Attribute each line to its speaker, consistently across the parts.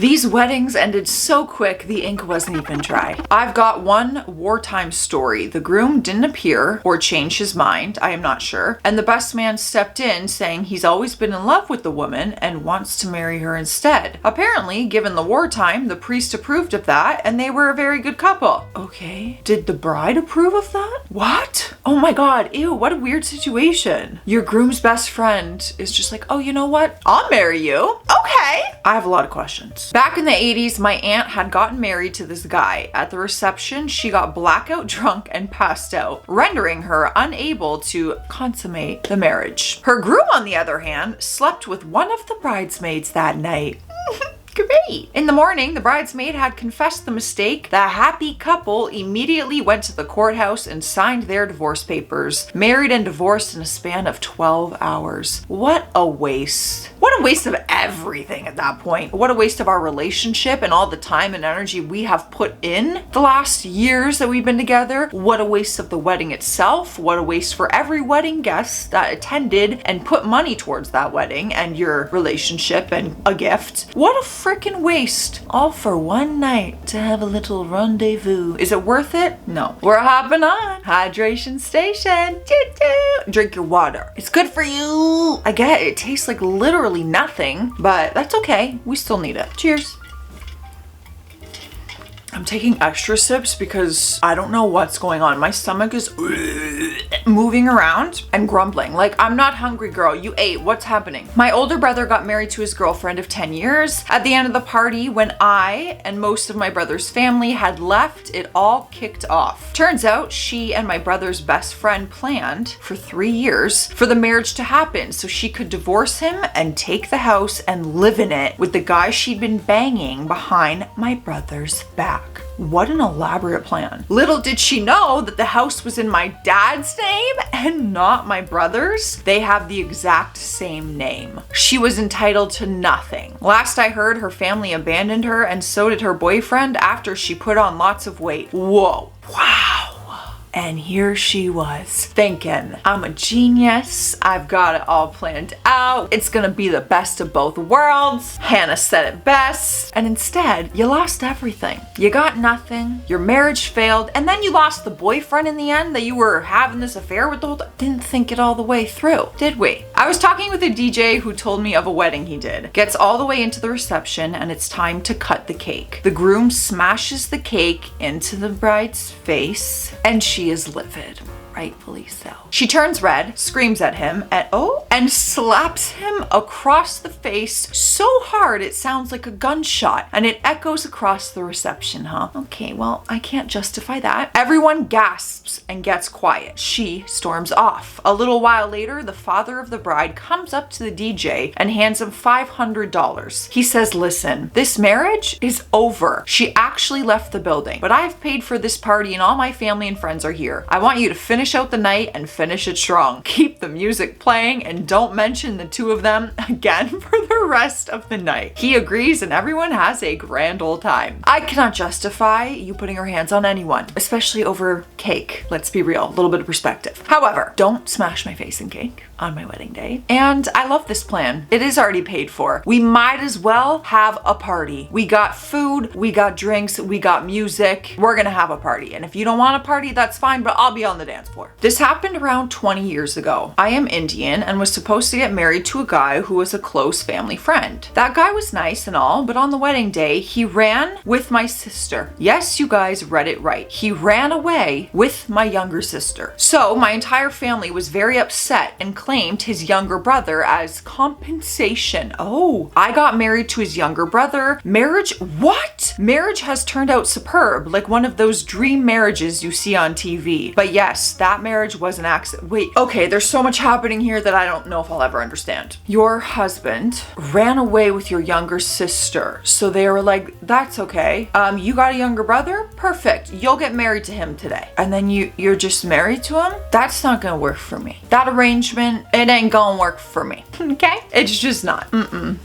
Speaker 1: These weddings ended so quick the ink wasn't even dry. I've got one wartime story. The groom didn't appear or change his mind, I am not sure, and the best man stepped in saying he's always been in love with the woman and wants to marry her instead. Apparently, given the wartime, the priest approved of that and they were a very good couple. Okay, did the bride approve of that? What? Oh my god, ew, what a weird situation. Your groom's best friend is just like, oh, you know what? I'll marry you. Okay. I have a lot of questions. Back in the 80s, my aunt had gotten married to this guy. At the reception, she got blackout drunk and passed out, rendering her unable to consummate the marriage. Her groom, on the other hand, slept with one of the bridesmaids that night. Great. In the morning, the bridesmaid had confessed the mistake. The happy couple immediately went to the courthouse and signed their divorce papers. Married and divorced in a span of 12 hours. What a waste. What a waste of everything at that point. What a waste of our relationship and all the time and energy we have put in the last years that we've been together. What a waste of the wedding itself. What a waste for every wedding guest that attended and put money towards that wedding and your relationship and a gift. What a freaking waste. All for one night to have a little rendezvous. Is it worth it? No. We're hopping on. Hydration station. Choo-choo. Drink your water. It's good for you. I get it. It tastes like literally nothing, but that's okay. We still need it. Cheers. I'm taking extra sips because I don't know what's going on. My stomach is moving around and grumbling. Like, I'm not hungry, girl. You ate. What's happening? My older brother got married to his girlfriend of 10 years. At the end of the party, when I and most of my brother's family had left, it all kicked off. Turns out she and my brother's best friend planned for 3 years for the marriage to happen so she could divorce him and take the house and live in it with the guy she'd been banging behind my brother's back. What an elaborate plan. Little did she know that the house was in my dad's name and not my brother's. They have the exact same name. She was entitled to nothing. Last I heard, her family abandoned her and so did her boyfriend after she put on lots of weight. Whoa. Wow. And here she was thinking, I'm a genius. I've got it all planned out. It's gonna be the best of both worlds. Hannah said it best. And instead, you lost everything. You got nothing. Your marriage failed. And then you lost the boyfriend in the end that you were having this affair with the whole time. Didn't think it all the way through, did we? I was talking with a DJ who told me of a wedding he did. Gets all the way into the reception and it's time to cut the cake. The groom smashes the cake into the bride's face and she is livid. Rightfully so. She turns red, screams at him, and slaps him across the face so hard it sounds like a gunshot, and it echoes across the reception, huh? Okay, well, I can't justify that. Everyone gasps and gets quiet. She storms off. A little while later, the father of the bride comes up to the DJ and hands him $500. He says, listen, this marriage is over. She actually left the building, but I've paid for this party and all my family and friends are here. I want you to finish out the night and finish it strong. Keep the music playing and don't mention the two of them again for the rest of the night. He agrees and everyone has a grand old time. I cannot justify you putting your hands on anyone, especially over cake. Let's be real, a little bit of perspective. However, don't smash my face in cake on my wedding day. And I love this plan. It is already paid for. We might as well have a party. We got food, we got drinks, we got music. We're gonna have a party. And if you don't want a party, that's fine, but I'll be on the dance floor. This happened around 20 years ago. I am Indian and was supposed to get married to a guy who was a close family friend. That guy was nice and all, but on the wedding day, he ran with my sister. Yes, you guys read it right. He ran away with my younger sister. So my entire family was very upset and claimed his younger brother as compensation. Oh, I got married to his younger brother. Marriage, what? Marriage has turned out superb, like one of those dream marriages you see on TV. But yes, that marriage was an accident. Wait, okay, there's so much happening here that I don't know if I'll ever understand. Your husband ran away with your younger sister. So they were like, that's okay. You got a younger brother? Perfect. You'll get married to him today. And then you're just married to him? That's not gonna work for me. That arrangement, it ain't gonna work for me. Okay? It's just not.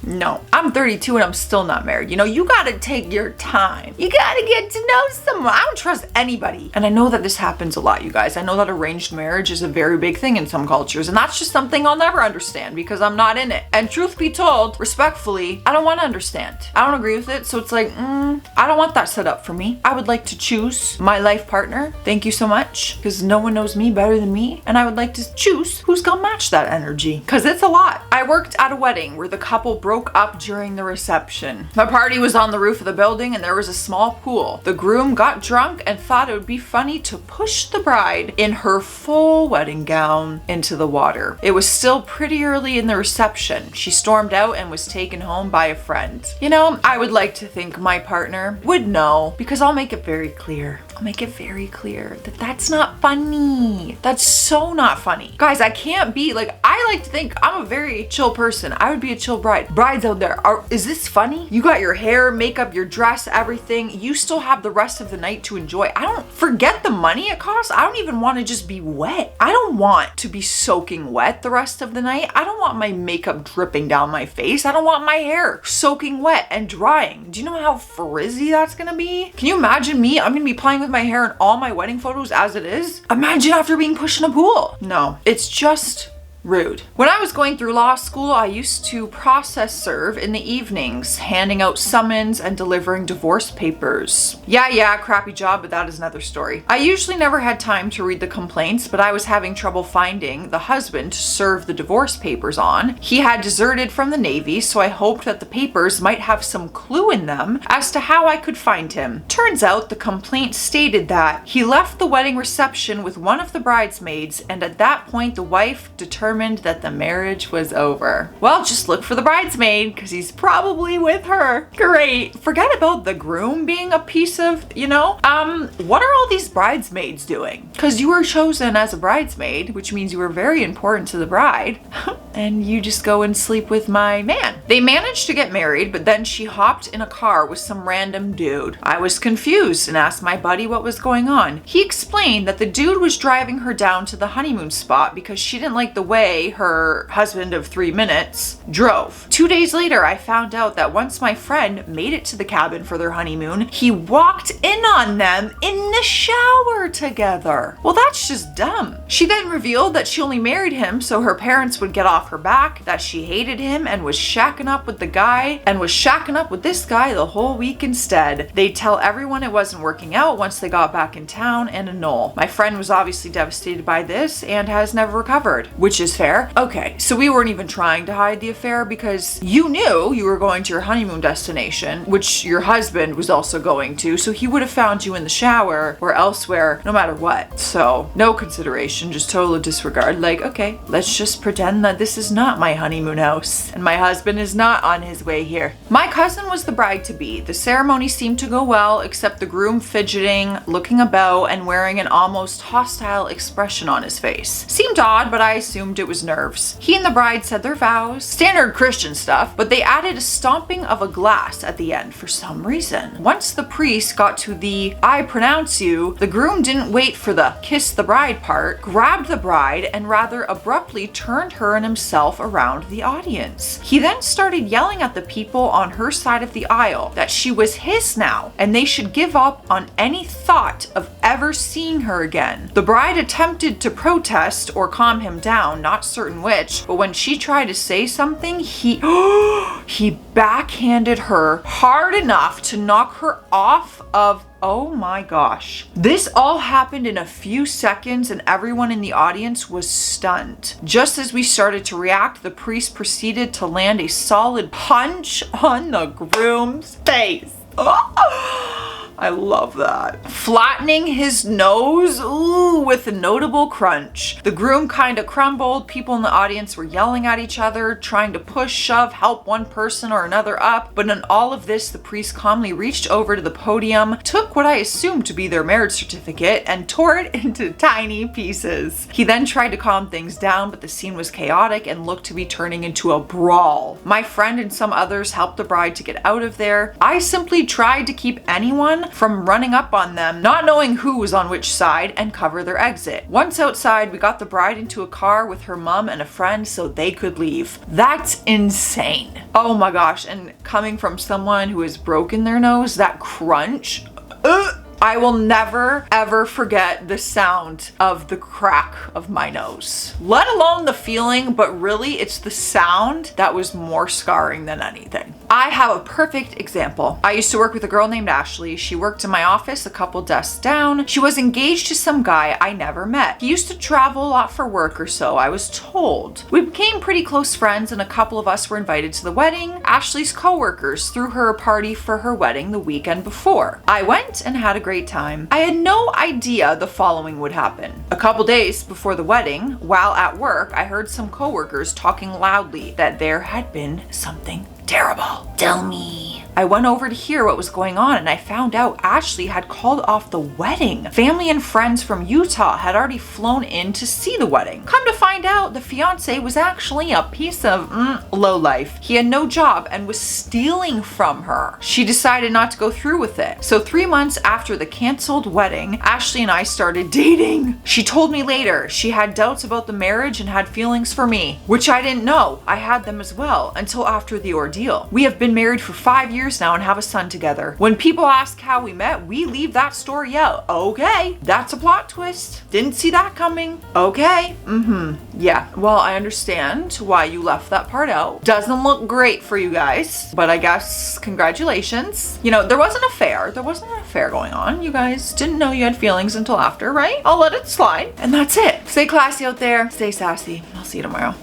Speaker 1: No. I'm 32 and I'm still not married. You know, you gotta take your time. You gotta get to know someone. I don't trust anybody. And I know that this happens a lot, you guys. I know that that arranged marriage is a very big thing in some cultures, and that's just something I'll never understand because I'm not in it. And truth be told, respectfully, I don't want to understand. I don't agree with it, so it's like, I don't want that set up for me. I would like to choose my life partner. Thank you so much, because no one knows me better than me, and I would like to choose who's gonna match that energy, because it's a lot. I worked at a wedding where the couple broke up during the reception. The party was on the roof of the building, and there was a small pool. The groom got drunk and thought it would be funny to push the bride in her full wedding gown into the water. It was still pretty early in the reception. She stormed out and was taken home by a friend. You know, I would like to think my partner would know, because I'll make it very clear. I'll make it very clear that that's not funny. That's so not funny. Guys, I can't be like, I like to think I'm a very chill person. I would be a chill bride. Brides out there, is this funny? You got your hair, makeup, your dress, everything. You still have the rest of the night to enjoy. I don't forget the money it costs. I don't even want to just be wet. I don't want to be soaking wet the rest of the night. I don't want my makeup dripping down my face. I don't want my hair soaking wet and drying. Do you know how frizzy that's gonna be? Can you imagine me? I'm gonna be playing with my hair in all my wedding photos as it is. Imagine after being pushed in a pool. No, it's just rude. When I was going through law school, I used to process serve in the evenings, handing out summons and delivering divorce papers. Yeah, crappy job, but that is another story. I usually never had time to read the complaints, but I was having trouble finding the husband to serve the divorce papers on. He had deserted from the Navy, so I hoped that the papers might have some clue in them as to how I could find him. Turns out the complaint stated that he left the wedding reception with one of the bridesmaids, and at that point the wife determined that the marriage was over. Well, just look for the bridesmaid, because he's probably with her. Great. Forget about the groom being a piece of, what are all these bridesmaids doing? Because you were chosen as a bridesmaid, which means you were very important to the bride, and you just go and sleep with my man. They managed to get married, but then she hopped in a car with some random dude. I was confused and asked my buddy what was going on. He explained that the dude was driving her down to the honeymoon spot because she didn't like the way her husband of 3 minutes drove. 2 days later, I found out that once my friend made it to the cabin for their honeymoon, he walked in on them in the shower together. Well, that's just dumb. She then revealed that she only married him so her parents would get off her back, that she hated him and was shacking up with this guy the whole week instead. They'd tell everyone it wasn't working out once they got back in town and annul. My friend was obviously devastated by this and has never recovered, which is fair. Okay, so we weren't even trying to hide the affair because you knew you were going to your honeymoon destination, which your husband was also going to, so he would have found you in the shower or elsewhere no matter what. So no consideration, just total disregard. Like, okay, let's just pretend that this is not my honeymoon house and my husband is not on his way here. My cousin was the bride-to-be. The ceremony seemed to go well, except the groom fidgeting, looking about, and wearing an almost hostile expression on his face. Seemed odd, but I assumed it was nerves. He and the bride said their vows, standard Christian stuff, but they added a stomping of a glass at the end for some reason. Once the priest got to the "I pronounce you," the groom didn't wait for the kiss the bride part, grabbed the bride and rather abruptly turned her and himself around the audience. He then started yelling at the people on her side of the aisle that she was his now and they should give up on any thought of ever seeing her again. The bride attempted to protest or calm him down, not certain which, but when she tried to say something, he backhanded her hard enough to knock her off of. Oh my gosh. This all happened in a few seconds and everyone in the audience was stunned. Just as we started to react, the priest proceeded to land a solid punch on the groom's face. I love that. Flattening his nose, with a notable crunch. The groom kind of crumbled. People in the audience were yelling at each other, trying to push, shove, help one person or another up. But in all of this, the priest calmly reached over to the podium, took what I assumed to be their marriage certificate, and tore it into tiny pieces. He then tried to calm things down, but the scene was chaotic and looked to be turning into a brawl. My friend and some others helped the bride to get out of there. I simply tried to keep anyone from running up on them, not knowing who was on which side, and cover their exit. Once outside, we got the bride into a car with her mom and a friend so they could leave. That's insane. Oh my gosh, and coming from someone who has broken their nose, that crunch, I will never ever forget the sound of the crack of my nose, let alone the feeling, but really it's the sound that was more scarring than anything. I have a perfect example. I used to work with a girl named Ashley. She worked in my office a couple desks down. She was engaged to some guy I never met. He used to travel a lot for work or so, I was told. We became pretty close friends and a couple of us were invited to the wedding. Ashley's coworkers threw her a party for her wedding the weekend before. I went and had a great time. I had no idea the following would happen. A couple days before the wedding, while at work, I heard some coworkers talking loudly that there had been something terrible. Tell me. I went over to hear what was going on and I found out Ashley had called off the wedding. Family and friends from Utah had already flown in to see the wedding. Come to find out, the fiance was actually a piece of lowlife. He had no job and was stealing from her. She decided not to go through with it. So 3 months after the canceled wedding, Ashley and I started dating. She told me later she had doubts about the marriage and had feelings for me, which I didn't know. I had them as well until after the ordeal. We have been married for 5 years now and have a son together. When people ask how we met, we leave that story out. Okay, that's a plot twist. Didn't see that coming. Okay, yeah, well, I understand why you left that part out. Doesn't look great for you guys, but I guess congratulations. You know, there wasn't an affair going on. You guys didn't know you had feelings until after, right? I'll let it slide. And that's it. Stay classy out there. Stay sassy. I'll see you tomorrow.